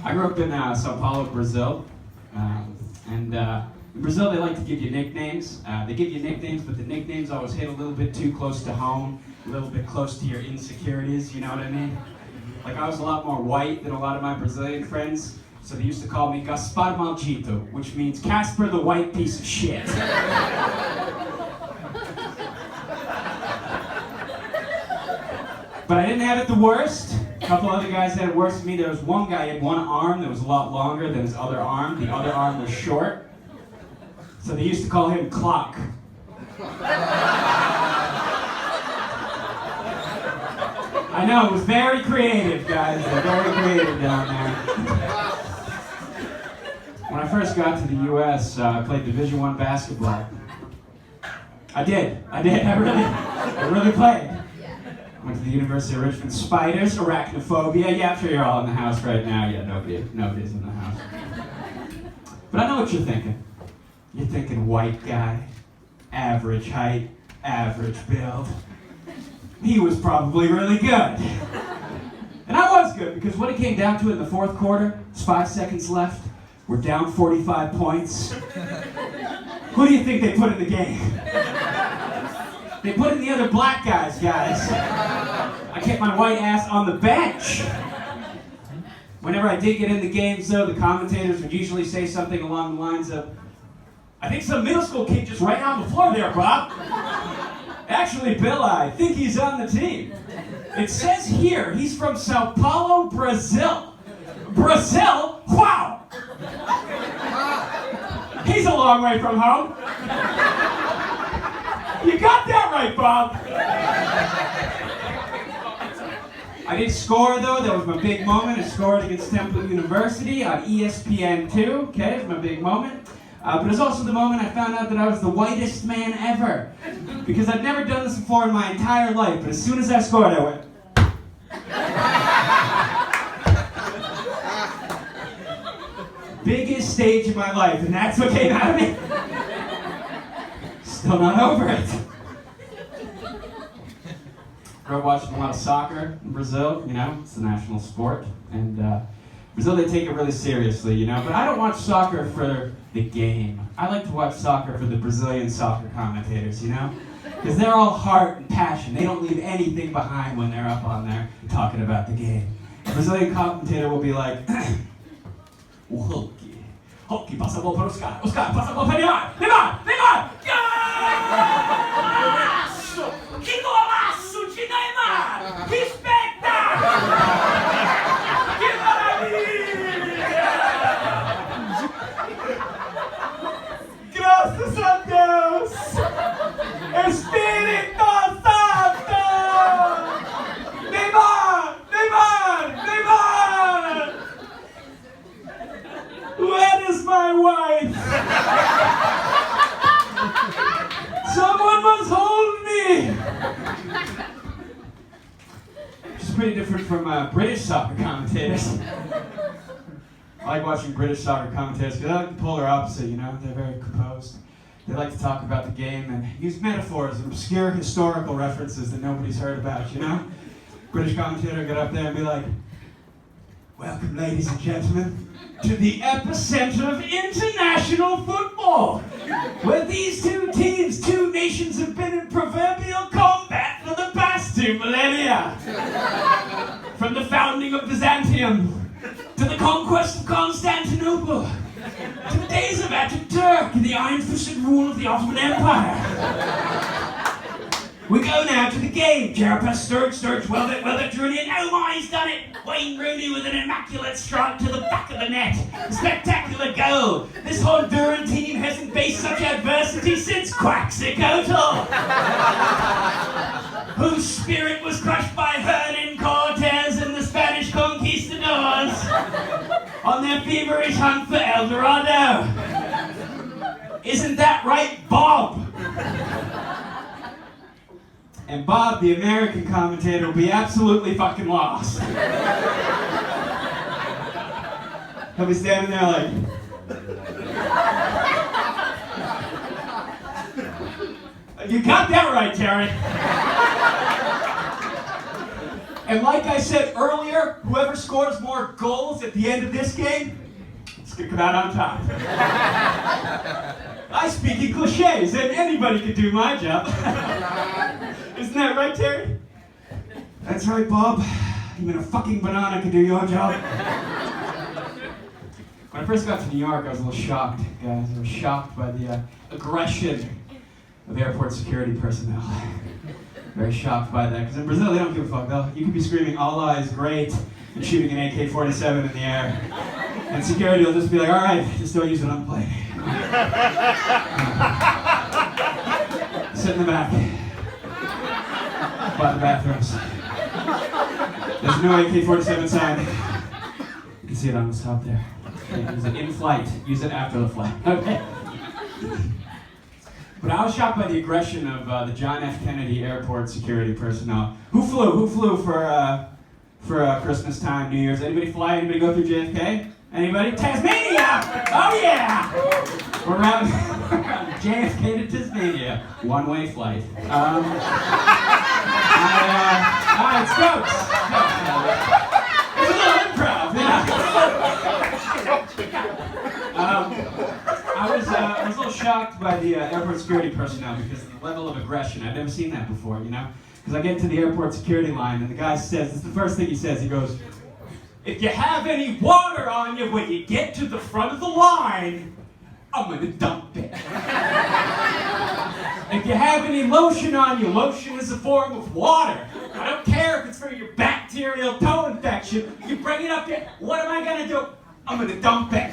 I grew up in Sao Paulo, Brazil, and in Brazil they like to give you nicknames. They give you nicknames, but the nicknames always hit a little bit too close to home, a little bit close to your insecurities, you know what I mean? Like I was a lot more white than a lot of my Brazilian friends, so they used to call me Gaspar Maldito, which means Casper the white piece of shit. But I didn't have it the worst. A couple other guys had it worse than me. There was one guy who had one arm that was a lot longer than his other arm. The other arm was short. So they used to call him Clock. I know, it was very creative, guys. Very creative down there. When I first got to the US, I played Division I basketball. I did. I really played. Went to the University of Richmond. Spiders, arachnophobia. Yeah, I'm sure you're all in the house right now. Yeah, nobody's in the house. But I know what you're thinking. You're thinking white guy, average height, average build. He was probably really good. And I was good, because when it came down to it in the fourth quarter, there's 5 seconds left, we're down 45 points. Who do you think they put in the game? They put in the other black guys. I kept my white ass on the bench. Whenever I did get in the games, though, the commentators would usually say something along the lines of, "I think some middle school kid just ran on the floor there, Bob. Actually, Bill, I think he's on the team. It says here he's from Sao Paulo, Brazil. Brazil? Wow! He's a long way from home. You got that right, Bob." I did score, though. That was my big moment. I scored against Temple University on ESPN2. Okay, it was my big moment. But it was also the moment I found out that I was the whitest man ever. Because I'd never done this before in my entire life. But as soon as I scored, I went. Biggest stage of my life, and that's what came out of me. Still not over it. Grew up watching a lot of soccer in Brazil, you know, it's the national sport. And Brazil, they take it really seriously, you know. But I don't watch soccer for the game. I like to watch soccer for the Brazilian soccer commentators, you know? Because they're all heart and passion. They don't leave anything behind when they're up on there talking about the game. A Brazilian commentator will be like, "O Hulk passa a bola para Oscar passa a bola para Neymar, golaço! Que golaço de Neymar! Que espetáculo! Que maravilha! Graças a Deus! Espírito Santo! Neymar! Where is my wife? Someone must hold me! Which is pretty different from British soccer commentators. I like watching British soccer commentators because they're like the polar opposite, you know? They're very composed. They like to talk about the game and use metaphors and obscure historical references that nobody's heard about, you know? British commentator get up there and be like, "Welcome, ladies and gentlemen, to the epicenter of international football, where these two teams, two nations have been in proverbial combat for the past 2 millennia. From the founding of Byzantium, to the conquest of Constantinople, to the days of Ataturk and the iron-fisted rule of the Ottoman Empire. We go now to the game. Jarapaz, Sturridge, Welbeck, Julian. Oh my, he's done it! Wayne Rooney with an immaculate strike to the back of the net. A spectacular goal. This Honduran team hasn't faced such adversity since Quaxicotl, whose spirit was crushed by Hernan Cortez and the Spanish conquistadors on their feverish hunt for El Dorado. Isn't that right, Bob?" And Bob, the American commentator, will be absolutely fucking lost. He'll be standing there like... "You got that right, Terry." And like I said earlier, whoever scores more goals at the end of this game is going to come out on top. I speak in cliches, and anybody could do my job. Isn't that right, Terry? That's right, Bob. Even a fucking banana can do your job. When I first got to New York, I was a little shocked, guys. I was shocked by the aggression of airport security personnel. Very shocked by that, because in Brazil, they don't give a fuck. You can be screaming, Allah is great, and shooting an AK-47 in the air. And security will just be like, all right, just don't use it on the plane. Sit in the back. By the bathrooms. There's no AK-47 sign. You can see it on the top there. Use it in flight. Use it after the flight. Okay. But I was shocked by the aggression of the John F. Kennedy Airport security personnel. Who flew for Christmas time, New Year's? Anybody fly? Anybody go through JFK? Anybody? Tasmania! Oh yeah! We're around JFK to Tasmania. One-way flight. Alright, Stokes. It's a little improv, I was a little shocked by the airport security personnel because of the level of aggression. I've never seen that before, you know? Because I get to the airport security line and the guy says, this is the first thing he says, he goes, if you have any water on you when you get to the front of the line, I'm gonna dump it. If you have any lotion on you, lotion is a form of water. I don't care if it's for your bacterial toe infection. You bring it up here, what am I gonna do? I'm gonna dump it.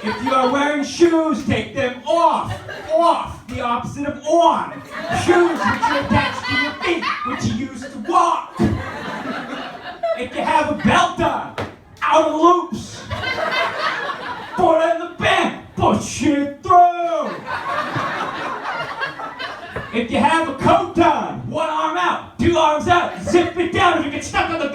If you are wearing shoes, take them off. Off, the opposite of on. Shoes which are attached to your feet, which you use to walk. If you have a belt on, out of loops. Put it in the band, push it through. If you have a coat on, one arm out, two arms out, zip it down. If you get stuck on the